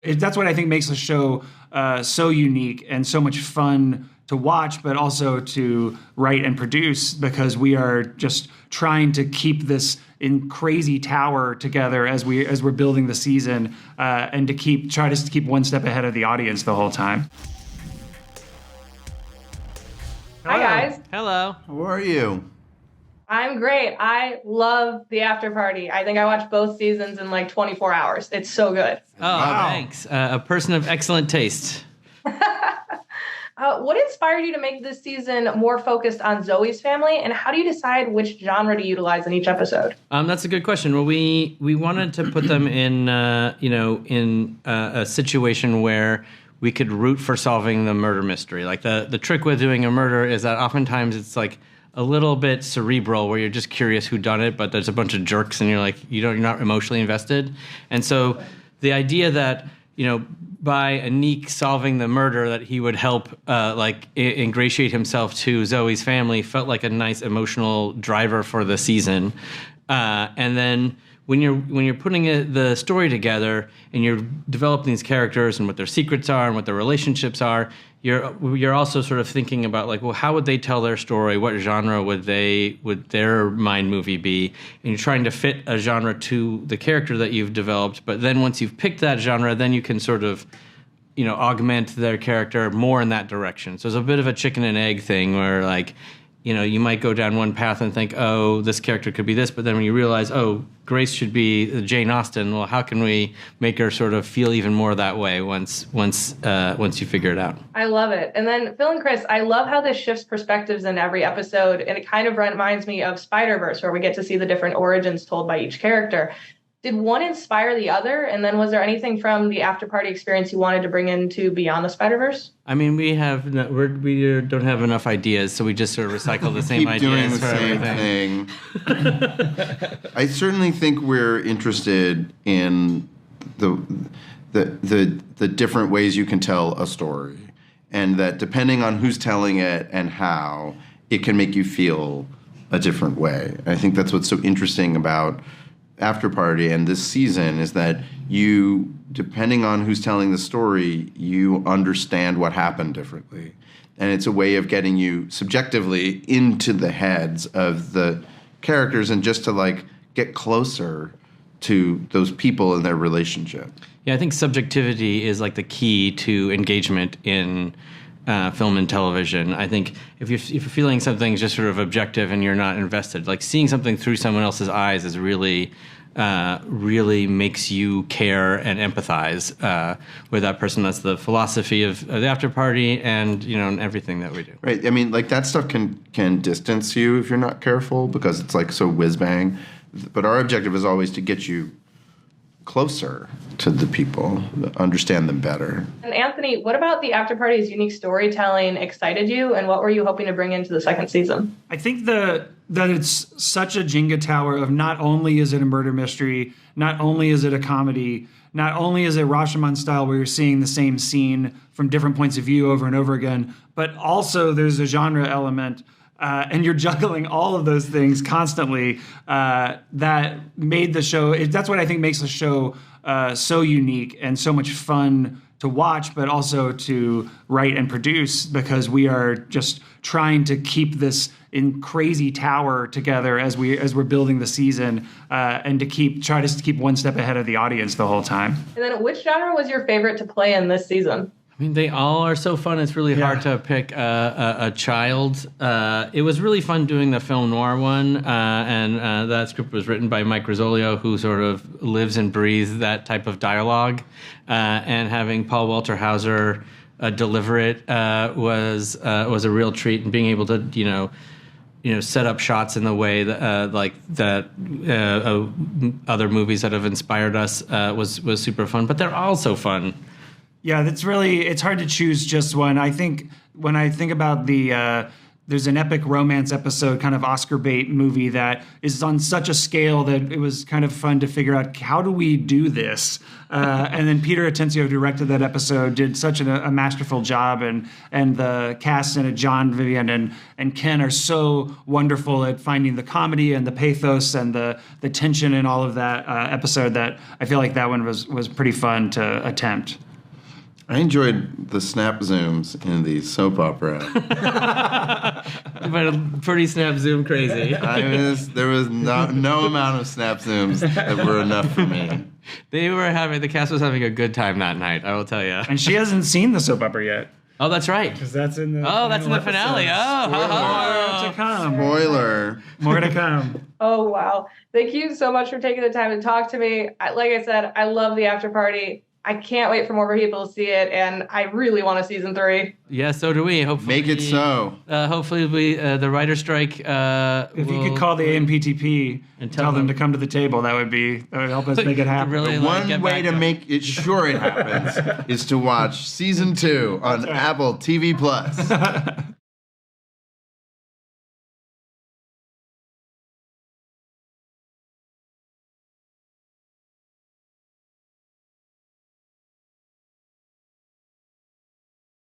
That's what I think makes the show so unique and so much fun to watch, but also to write and produce, because we are just trying to keep this in crazy tower together as we're building the season, and to try to keep one step ahead of the audience the whole time. Hi guys. Hello. How are you? I'm great. I love the Afterparty. I think I watched both seasons in like 24 hours. It's so good. Oh, wow. Thanks. A person of excellent taste. What inspired you to make this season more focused on Zoe's family, and how do you decide which genre to utilize in each episode? That's a good question. Well, we wanted to put them in a situation where we could root for solving the murder mystery. Like the trick with doing a murder is that oftentimes it's like a little bit cerebral, where you're just curious who done it, but there's a bunch of jerks and you're not emotionally invested. And so the idea that, by Anik solving the murder, that he would help ingratiate himself to Zoe's family felt like a nice emotional driver for the season. And then when you're putting the story together and you're developing these characters and what their secrets are and what their relationships are, you're also sort of thinking about like, well, how would they tell their story? What genre would their mind movie be? And you're trying to fit a genre to the character that you've developed. But then once you've picked that genre, then you can sort of, augment their character more in that direction. So it's a bit of a chicken and egg thing where like, you might go down one path and think, oh, this character could be this. But then when you realize, oh, Grace should be Jane Austen, well, how can we make her sort of feel even more that way once you figure it out? I love it. And then Phil and Chris, I love how this shifts perspectives in every episode. And it kind of reminds me of Spider-Verse, where we get to see the different origins told by each character. Did one inspire the other? And then was there anything from the Afterparty experience you wanted to bring into Beyond the Spider-Verse? I mean, we don't have enough ideas, so we just sort of recycle the same ideas for everything. Keep doing the same thing. I certainly think we're interested in the different ways you can tell a story, and that depending on who's telling it and how, it can make you feel a different way. I think that's what's so interesting about Afterparty and this season, is that you, depending on who's telling the story, you understand what happened differently. And it's a way of getting you subjectively into the heads of the characters and just to like get closer to those people and their relationship. Yeah, I think subjectivity is like the key to engagement in film and television. I think if you're feeling something's just sort of objective and you're not invested, like seeing something through someone else's eyes is really makes you care and empathize with that person. That's the philosophy of the Afterparty and and everything that we do. Right. I mean, like that stuff can distance you if you're not careful, because it's like so whiz bang. But our objective is always to get you closer to the people, understand them better. And Anthony, what about the Afterparty's unique storytelling excited you, and what were you hoping to bring into the second season? I think that it's such a Jenga tower of not only is it a murder mystery, not only is it a comedy, not only is it Rashomon style where you're seeing the same scene from different points of view over and over again, but also there's a genre element. And you're juggling all of those things constantly. That made the show. That's what I think makes the show so unique and so much fun to watch, but also to write and produce, because we are just trying to keep this in crazy tower together as we're building the season, and to try to keep one step ahead of the audience the whole time. And then, which genre was your favorite to play in this season? I mean, they all are so fun. It's really hard to pick a child. It was really fun doing the film noir one, and that script was written by Mike Rizzolio, who sort of lives and breathes that type of dialogue. And having Paul Walter Hauser deliver it was a real treat, and being able to set up shots in the way that other movies that have inspired us was super fun. But they're all so fun. Yeah, it's hard to choose just one. I think when I think about the there's an epic romance episode, kind of Oscar bait movie that is on such a scale that it was kind of fun to figure out, how do we do this? And then Peter Atencio, who directed that episode, did such a masterful job, and the cast in it, John, Vivian, and Ken, are so wonderful at finding the comedy and the pathos and the tension in all of that episode, that I feel like that one was pretty fun to attempt. I enjoyed the snap zooms in the soap opera. But pretty snap zoom crazy. There was no amount of snap zooms that were enough for me. The cast was having a good time that night, I will tell you. And she hasn't seen the soap opera yet. Oh, that's right. Because that's in the Oh, that's in the finale. Oh, More to come. Spoiler. More to come. Oh, wow. Thank you so much for taking the time to talk to me. Like I said, I love the after party. I can't wait for more people to see it, and I really want a season 3. Yeah, so do we. Hopefully, Make it so. Hopefully, the writer's strike. If you could call the AMPTP and tell them to come to the table, that would help us make it happen. Really, One way to make it sure it happens is to watch season 2 on Apple TV Plus.